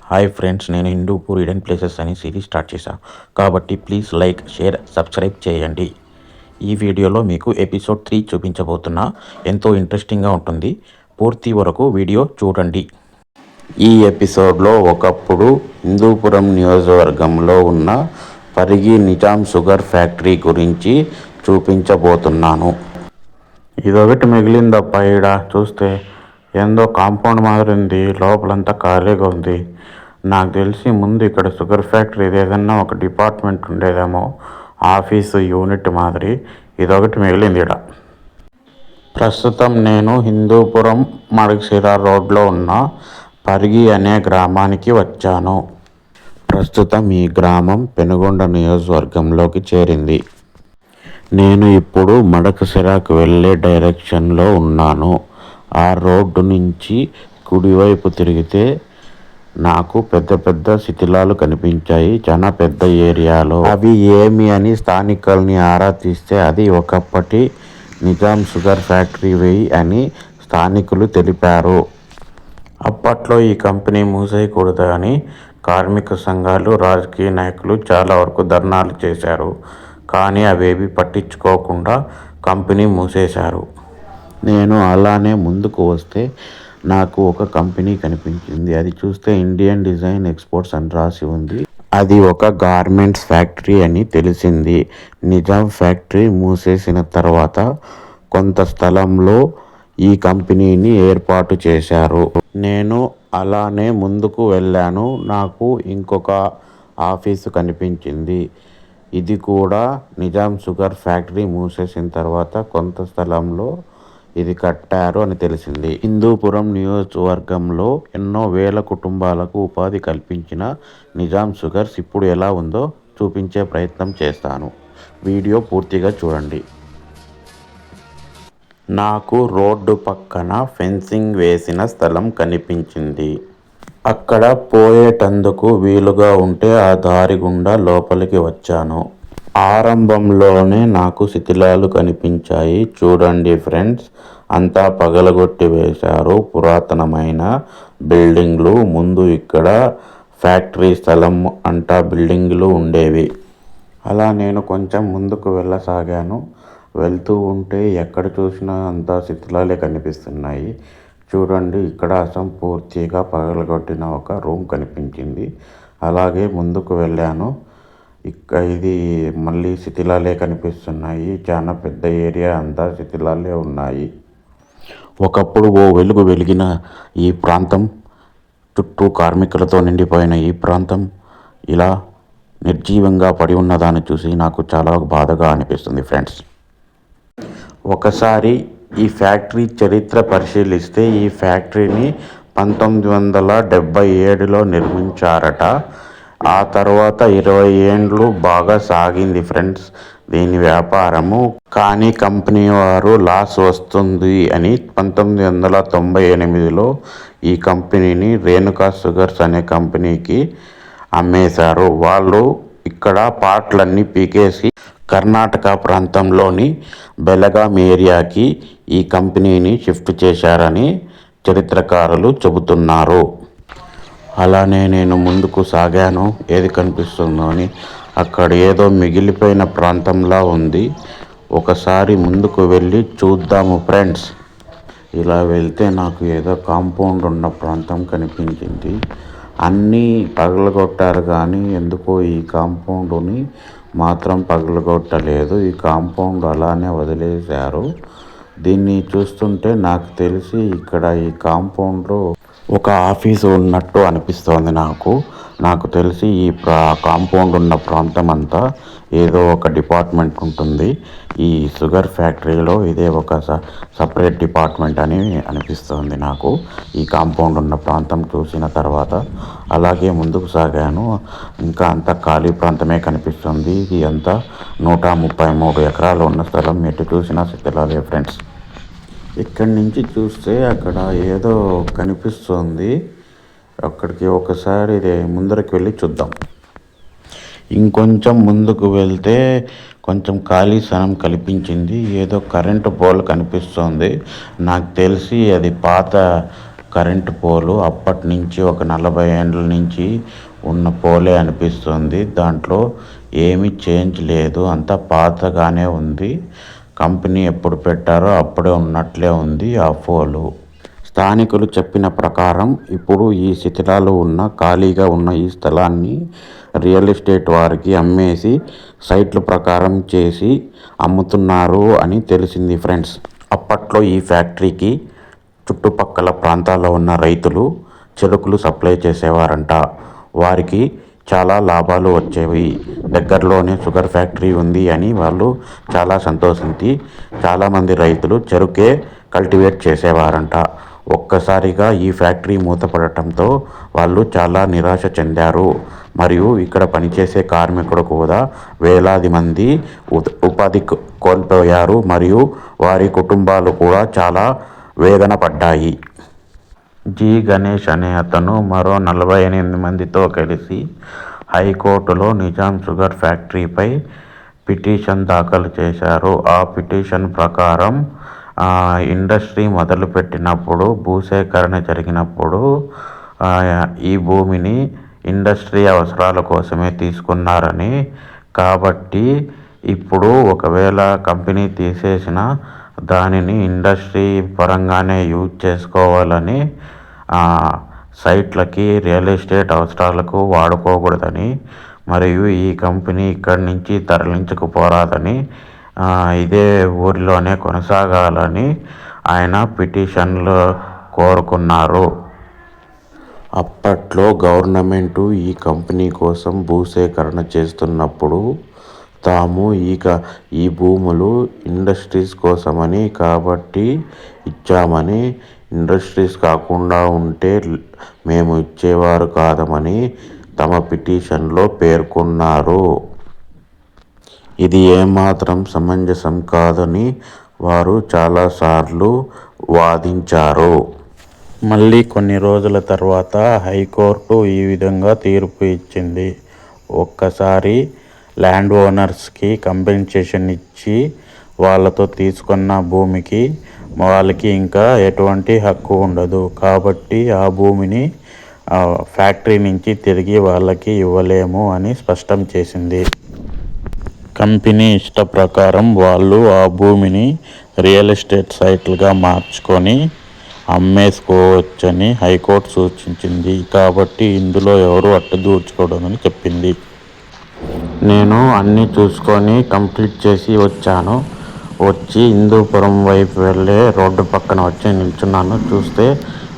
Hi friends, నేను Hindupur hidden places అని series start చేశాను. కాబట్టి ప్లీజ్ లైక్, షేర్, సబ్స్క్రైబ్ చేయండి. ఈ వీడియోలో మీకు ఎపిసోడ్ 3 చూపించబోతున్నా. ఎంతో ఇంట్రెస్టింగ్గా ఉంటుంది. పూర్తి వరకు వీడియో చూడండి. ఈ ఎపిసోడ్లో ఒకప్పుడు హిందూపురం నియోజకవర్గంలో ఉన్న పరిగి నిజాం షుగర్ ఫ్యాక్టరీ గురించి చూపించబోతున్నాను. ఇదొకటి మిగిలిందప్ప. ఈడ చూస్తే ఏందో కాంపౌండ్ మాదిరి ఉంది, లోపలంతా ఖాళీగా ఉంది. నాకు తెలిసి ముందు ఇక్కడ షుగర్ ఫ్యాక్టరీ ఏదన్నా ఒక డిపార్ట్మెంట్ ఉండేదేమో, ఆఫీసు యూనిట్ మాదిరి. ఇదొకటి మిగిలింది ఈడ. ప్రస్తుతం నేను హిందూపురం మడకశిర రోడ్లో ఉన్న పరిగి అనే గ్రామానికి వచ్చాను. ప్రస్తుతం ఈ గ్రామం పెనుగొండ నియోజకవర్గంలోకి చేరింది. నేను ఇప్పుడు మడకశిరకు వెళ్ళే డైరెక్షన్లో ఉన్నాను. ఆ రోడ్డు నుంచి కుడివైపు తిరిగితే నాకు పెద్ద పెద్ద శిథిలాలు కనిపించాయి. చాలా పెద్ద ఏరియాలో. అవి ఏమి అని స్థానికుల్ని ఆరా తీస్తే అది ఒకప్పటి నిజాం షుగర్ ఫ్యాక్టరీ అని స్థానికులు తెలిపారు. అప్పట్లో ఈ కంపెనీ మూసేయకూడదు అని కార్మిక సంఘాలు, రాజకీయ నాయకులు చాలా వరకు ధర్నాలు చేశారు. కానీ అవేవి పట్టించుకోకుండా కంపెనీ మూసేశారు. నేను అలానే ముందుకు వస్తే నాకు ఒక కంపెనీ కనిపించింది. అది చూస్తే ఇండియన్ డిజైన్ ఎక్స్పోర్ట్స్ అని రాసి ఉంది. అది ఒక గార్మెంట్స్ ఫ్యాక్టరీ అని తెలిసింది. నిజాం ఫ్యాక్టరీ మూసేసిన తర్వాత కొంత స్థలంలో ఈ కంపెనీని ఏర్పాటు చేశారు. నేను అలానే ముందుకు వెళ్ళాను. నాకు ఇంకొక ఆఫీసు కనిపించింది. ఇది కూడా నిజాం షుగర్ ఫ్యాక్టరీ మూసేసిన తర్వాత కొంత స్థలంలో ఇది కట్టారు అని తెలిసింది. హిందూపురం నియోజకవర్గంలో ఎన్నో వేల కుటుంబాలకు ఉపాధి కల్పించిన నిజాం షుగర్స్ ఇప్పుడు ఎలా ఉందో చూపించే ప్రయత్నం చేస్తాను. వీడియో పూర్తిగా చూడండి. నాకు రోడ్డు పక్కన ఫెన్సింగ్ వేసిన స్థలం కనిపించింది. అక్కడ పోయేటందుకు వీలుగా ఉంటే ఆ దారి గుండా లోపలికి వచ్చాను. ఆరంభంలోనే నాకు శిథిలాలు కనిపించాయి. చూడండి ఫ్రెండ్స్, అంతా పగలగొట్టి వేశారు. పురాతనమైన బిల్డింగ్లు. ముందు ఇక్కడ ఫ్యాక్టరీ స్థలం అంటా బిల్డింగ్లు ఉండేవి. అలా నేను కొంచెం ముందుకు వెళ్ళసాగాను. వెళ్తూ ఉంటే ఎక్కడ చూసినా అంతా శిథిలాలే కనిపిస్తున్నాయి. చూడండి, ఇక్కడ అసంపూర్తిగా పగలగొట్టిన ఒక రూమ్ కనిపించింది. అలాగే ముందుకు వెళ్ళాను. ఇది మళ్ళీ శిథిలాలే కనిపిస్తున్నాయి. చాలా పెద్ద ఏరియా అంతా శిథిలాలే ఉన్నాయి. ఒకప్పుడు ఓ వెలుగు వెలిగిన ఈ ప్రాంతం, చుట్టూ కార్మికులతో నిండిపోయిన ఈ ప్రాంతం ఇలా నిర్జీవంగా పడి ఉన్నదాన్ని చూసి నాకు చాలా బాధగా అనిపిస్తుంది ఫ్రెండ్స్. ఒకసారి ఈ ఫ్యాక్టరీ చరిత్ర పరిశీలిస్తే ఈ ఫ్యాక్టరీని 1977లో నిర్మించారట. ఆ తర్వాత 20 ఏండ్లు బాగా సాగింది ఫ్రెండ్స్ దీని వ్యాపారము. కానీ కంపెనీ వారు లాస్ వస్తుంది అని 1998లో ఈ కంపెనీని రేణుకా షుగర్స్ అనే కంపెనీకి అమ్మేశారు. వాళ్ళు ఇక్కడ పార్ట్లన్నీ పీకేసి కర్ణాటక ప్రాంతంలోని బెలగాం ఏరియాకి ఈ కంపెనీని షిఫ్ట్ చేశారని చరిత్రకారులు చెబుతున్నారు. అలానే నేను ముందుకు సాగాను. ఏది కనిపిస్తుందో అని. అక్కడ ఏదో మిగిలిపోయిన ప్రాంతంలా ఉంది. ఒకసారి ముందుకు వెళ్ళి చూద్దాము ఫ్రెండ్స్. ఇలా వెళ్తే నాకు ఏదో కాంపౌండ్ ఉన్న ప్రాంతం కనిపించింది. అన్నీ పగలగొట్టారు కానీ ఎందుకో ఈ కాంపౌండ్ని మాత్రం పగలగొట్టలేదు. ఈ కాంపౌండ్ అలానే వదిలేశారు. దీన్ని చూస్తుంటే నాకు తెలిసి ఇక్కడ ఈ కాంపౌండ్లో ఒక ఆఫీసు ఉన్నట్టు అనిపిస్తోంది నాకు తెలిసి ఈ కాంపౌండ్ ఉన్న ప్రాంతం అంతా ఏదో ఒక డిపార్ట్మెంట్ ఉంటుంది. ఈ షుగర్ ఫ్యాక్టరీలో ఇదే ఒక సపరేట్ డిపార్ట్మెంట్ అని అనిపిస్తుంది నాకు ఈ కాంపౌండ్ ఉన్న ప్రాంతం చూసిన తర్వాత. అలాగే ముందుకు సాగాను. ఇంకా అంతా ఖాళీ ప్రాంతమే కనిపిస్తుంది. ఇది అంతా 133 ఎకరాలు ఉన్న స్థలం. ఎటు చూసినా శిథిలాలే ఫ్రెండ్స్. ఇక్కడి నుంచి చూస్తే అక్కడ ఏదో కనిపిస్తుంది. అక్కడికి ఒకసారి ముందరికి వెళ్ళి చూద్దాం. ఇంకొంచెం ముందుకు వెళ్తే కొంచెం ఖాళీ స్థలం కనిపించింది. ఏదో కరెంటు పోల్ కనిపిస్తుంది. నాకు తెలిసి అది పాత కరెంటు పోలు. అప్పటి నుంచి ఒక 40 ఏండ్ల నుంచి ఉన్న పోలే అనిపిస్తుంది. దాంట్లో ఏమీ చేంజ్ లేదు, అంతా పాతగానే ఉంది. కంపెనీ ఎప్పుడు పెట్టారో అప్పుడే ఉన్నట్లే ఉంది ఆ పోలు. స్థానికులు చెప్పిన ప్రకారం ఇప్పుడు ఈ శిథిలాలు ఉన్న ఖాళీగా ఉన్న ఈ స్థలాన్ని రియల్ ఎస్టేట్ వారికి అమ్మేసి సైట్ల ప్రకారం చేసి అమ్ముతున్నారు అని తెలిసింది ఫ్రెండ్స్. అప్పట్లో ఈ ఫ్యాక్టరీకి చుట్టుపక్కల ప్రాంతాల్లో ఉన్న రైతులు చెరుకులు సప్లై చేసేవారంట. వారికి చాలా లాభాలు వచ్చేవి. దగ్గరలోనే షుగర్ ఫ్యాక్టరీ ఉంది అని వాళ్ళు చాలా సంతోషించి చాలామంది రైతులు చెరుకే కల్టివేట్ చేసేవారంట. ఒక్కసారిగా ఈ ఫ్యాక్టరీ మూతపడటంతో వాళ్ళు చాలా నిరాశ చెందారు. మరియు ఇక్కడ పనిచేసే కార్మికుడు కూడా వేలాది మంది ఉపాధి కోల్పోయారు. మరియు వారి కుటుంబాలు కూడా చాలా వేదన పడ్డాయి. జి. గణేష్ అనే అతను మరో 48 మందితో కలిసి హైకోర్టులో నిజాం షుగర్ ఫ్యాక్టరీపై పిటిషన్ దాఖలు చేశారు. ఆ పిటిషన్ ప్రకారం ఇండస్ట్రీ మొదలుపెట్టినప్పుడు భూసేకరణ జరిగినప్పుడు ఈ భూమిని ఇండస్ట్రీ అవసరాల కోసమే తీసుకున్నారని, కాబట్టి ఇప్పుడు ఒకవేళ కంపెనీ తీసేసిన దానిని ఇండస్ట్రీ పరంగానే యూజ్ చేసుకోవాలని, సైట్లకి రియల్ ఎస్టేట్ అవసరాలకు వాడుకోకూడదని, మరియు ఈ కంపెనీ ఇక్కడి నుంచి తరలించకపోరాదని, ఇదే ఊరిలోనే కొనసాగాలని ఆయన పిటిషన్లో కోరుకున్నారు. అప్పట్లో గవర్నమెంటు ఈ కంపెనీ కోసం భూసేకరణ చేస్తున్నప్పుడు తాము ఈ భూములు ఇండస్ట్రీస్ కోసమని కాబట్టి ఇచ్చామని, ఇండస్ట్రీస్ కాకుండా ఉంటే మేము ఇచ్చేవారు కాదమని తమ పిటిషన్లో పేర్కొన్నారు. ఇది ఏమాత్రం సమంజసం కాదని వారు చాలాసార్లు వాదించారు. మళ్ళీ కొన్ని రోజుల తర్వాత హైకోర్టు ఈ విధంగా తీర్పు ఇచ్చింది. ఒక్కసారి ల్యాండ్ ఓనర్స్కి కంపెన్సేషన్ ఇచ్చి వాళ్ళతో తీసుకున్న భూమికి వాళ్ళకి ఇంకా ఎటువంటి హక్కు ఉండదు. కాబట్టి ఆ భూమిని ఫ్యాక్టరీ నుంచి తిరిగి వాళ్ళకి ఇవ్వలేము అని స్పష్టం చేసింది. కంపెనీ ఇష్ట ప్రకారం వాళ్ళు ఆ భూమిని రియల్ ఎస్టేట్ సైట్లుగా మార్చుకొని అమ్మేసుకోవచ్చని హైకోర్టు సూచించింది. కాబట్టి ఇందులో ఎవరు అడ్డుదూర్చకూడదని చెప్పింది. నేను అన్నీ చూసుకొని కంప్లీట్ చేసి వచ్చి హిందూపురం వైపు వెళ్ళే రోడ్డు పక్కన వచ్చి నిల్చున్నాను. చూస్తే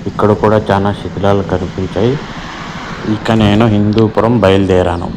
ఇక్కడ కూడా చాలా శిథిలాలు కనిపించాయి. ఇక నేను హిందూపురం బయలుదేరాను.